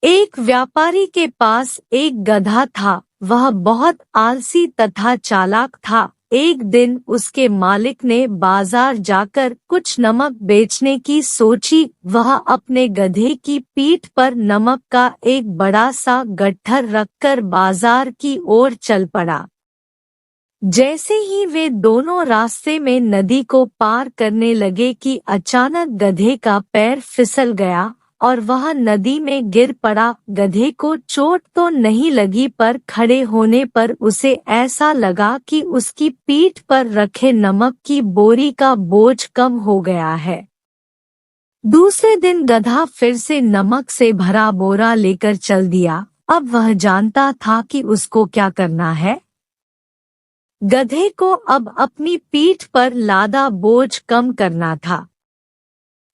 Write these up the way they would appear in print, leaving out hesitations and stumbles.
एक व्यापारी के पास एक गधा था। वह बहुत आलसी तथा चालाक था। एक दिन उसके मालिक ने बाजार जाकर कुछ नमक बेचने की सोची। वह अपने गधे की पीठ पर नमक का एक बड़ा सा गट्ठर रखकर बाजार की ओर चल पड़ा। जैसे ही वे दोनों रास्ते में नदी को पार करने लगे कि अचानक गधे का पैर फिसल गया और वह नदी में गिर पड़ा। गधे को चोट तो नहीं लगी, पर खड़े होने पर उसे ऐसा लगा कि उसकी पीठ पर रखे नमक की बोरी का बोझ कम हो गया है। दूसरे दिन गधा फिर से नमक से भरा बोरा लेकर चल दिया। अब वह जानता था कि उसको क्या करना है। गधे को अब अपनी पीठ पर लादा बोझ कम करना था।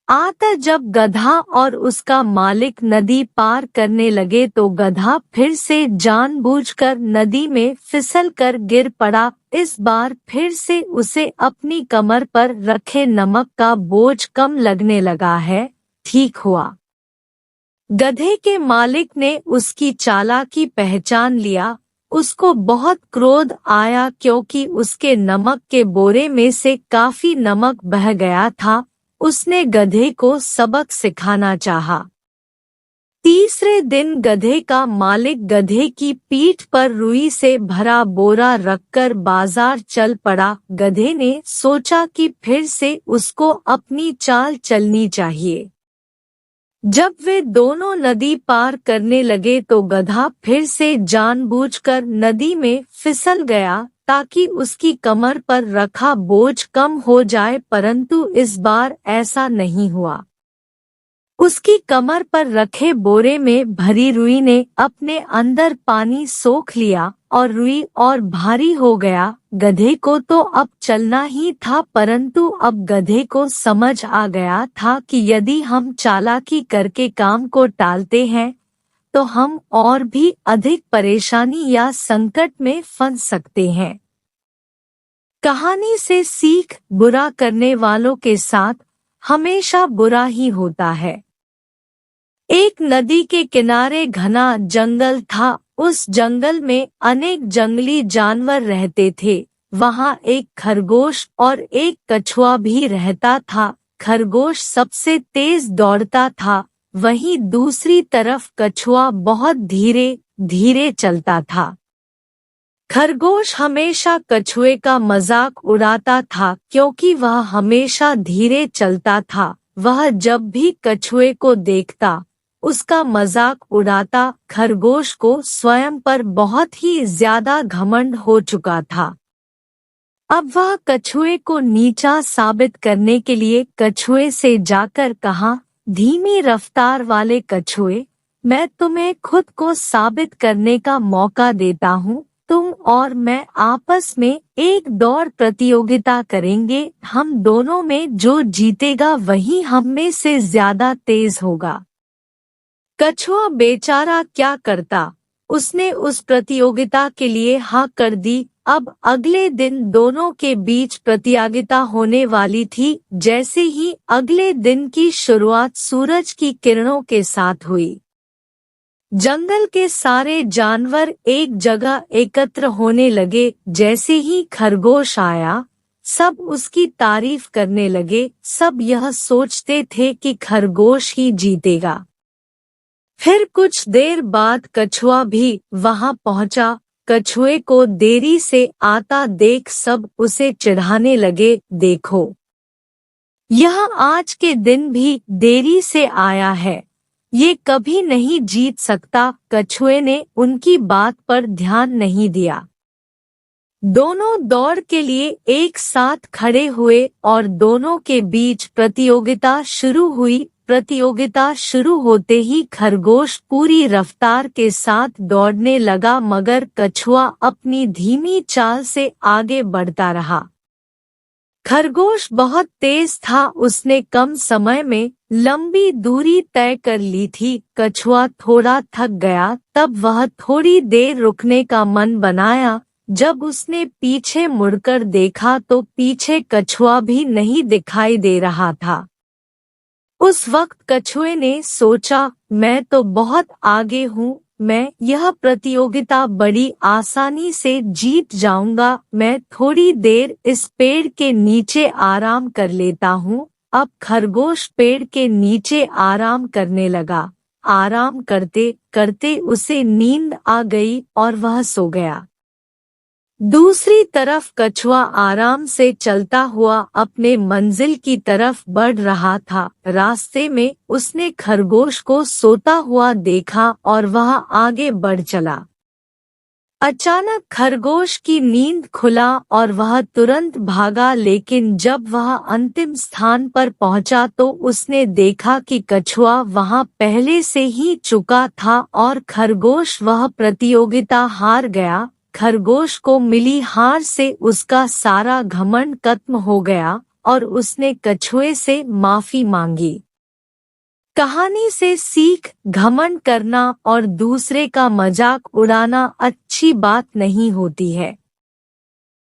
अतः जब गधा और उसका मालिक नदी पार करने लगे तो गधा फिर से जानबूझकर नदी में फिसलकर गिर पड़ा। इस बार फिर से उसे अपनी कमर पर रखे नमक का बोझ कम लगने लगा है। ठीक हुआ। गधे के मालिक ने उसकी चालाकी पहचान लिया। उसको बहुत क्रोध आया क्योंकि उसके नमक के बोरे में से काफी नमक बह गया था। उसने गधे को सबक सिखाना चाहा। तीसरे दिन गधे का मालिक गधे की पीठ पर रुई से भरा बोरा रखकर बाजार चल पड़ा। गधे ने सोचा कि फिर से उसको अपनी चाल चलनी चाहिए। जब वे दोनों नदी पार करने लगे तो गधा फिर से जानबूझकर नदी में फिसल गया ताकि उसकी कमर पर रखा बोझ कम हो जाए, परंतु इस बार ऐसा नहीं हुआ। उसकी कमर पर रखे बोरे में भरी रुई ने अपने अंदर पानी सोख लिया और रुई और भारी हो गया। गधे को तो अब चलना ही था, परंतु अब गधे को समझ आ गया था कि यदि हम चालाकी करके काम को टालते हैं तो हम और भी अधिक परेशानी या संकट में फंस सकते हैं। कहानी से सीख: बुरा करने वालों के साथ हमेशा बुरा ही होता है। एक नदी के किनारे घना जंगल था। उस जंगल में अनेक जंगली जानवर रहते थे। वहाँ एक खरगोश और एक कछुआ भी रहता था। खरगोश सबसे तेज दौड़ता था, वहीं दूसरी तरफ कछुआ बहुत धीरे धीरे चलता था। खरगोश हमेशा कछुए का मजाक उड़ाता था क्योंकि वह हमेशा धीरे चलता था। वह जब भी कछुए को देखता उसका मजाक उड़ाता। खरगोश को स्वयं पर बहुत ही ज्यादा घमंड हो चुका था। अब वह कछुए को नीचा साबित करने के लिए कछुए से जाकर कहा, धीमी रफ्तार वाले कछुए, मैं तुम्हें खुद को साबित करने का मौका देता हूँ। तुम और मैं आपस में एक दौड़ प्रतियोगिता करेंगे। हम दोनों में जो जीतेगा वही हम में से ज्यादा तेज होगा। कछुआ बेचारा क्या करता, उसने उस प्रतियोगिता के लिए हाँ कर दी। अब अगले दिन दोनों के बीच प्रतियोगिता होने वाली थी। जैसे ही अगले दिन की शुरुआत सूरज की किरणों के साथ हुई, जंगल के सारे जानवर एक जगह एकत्र होने लगे। जैसे ही खरगोश आया, सब उसकी तारीफ करने लगे। सब यह सोचते थे कि खरगोश ही जीतेगा। फिर कुछ देर बाद कछुआ भी वहां पहुंचा। कछुए को देरी से आता देख सब उसे चिढ़ाने लगे। देखो, यह आज के दिन भी देरी से आया है, ये कभी नहीं जीत सकता। कछुए ने उनकी बात पर ध्यान नहीं दिया। दोनों दौड़ के लिए एक साथ खड़े हुए और दोनों के बीच प्रतियोगिता शुरू हुई। प्रतियोगिता शुरू होते ही खरगोश पूरी रफ्तार के साथ दौड़ने लगा, मगर कछुआ अपनी धीमी चाल से आगे बढ़ता रहा। खरगोश बहुत तेज था, उसने कम समय में लंबी दूरी तय कर ली थी। कछुआ थोड़ा थक गया, तब वह थोड़ी देर रुकने का मन बनाया। जब उसने पीछे मुड़कर देखा तो पीछे कछुआ भी नहीं दिखाई दे रहा था। उस वक्त कछुए ने सोचा, मैं तो बहुत आगे हूँ, मैं यह प्रतियोगिता बड़ी आसानी से जीत जाऊंगा। मैं थोड़ी देर इस पेड़ के नीचे आराम कर लेता हूँ। अब खरगोश पेड़ के नीचे आराम करने लगा। आराम करते करते उसे नींद आ गई और वह सो गया। दूसरी तरफ कछुआ आराम से चलता हुआ अपने मंजिल की तरफ बढ़ रहा था। रास्ते में उसने खरगोश को सोता हुआ देखा और वह आगे बढ़ चला। अचानक खरगोश की नींद खुला और वह तुरंत भागा, लेकिन जब वह अंतिम स्थान पर पहुंचा तो उसने देखा कि कछुआ वहां पहले से ही चुका था और खरगोश वह प्रतियोगिता हार गया। खरगोश को मिली हार से उसका सारा घमंड खत्म हो गया और उसने कछुए से माफी मांगी। कहानी से सीख, घमंड करना और दूसरे का मजाक उड़ाना अच्छी बात नहीं होती है।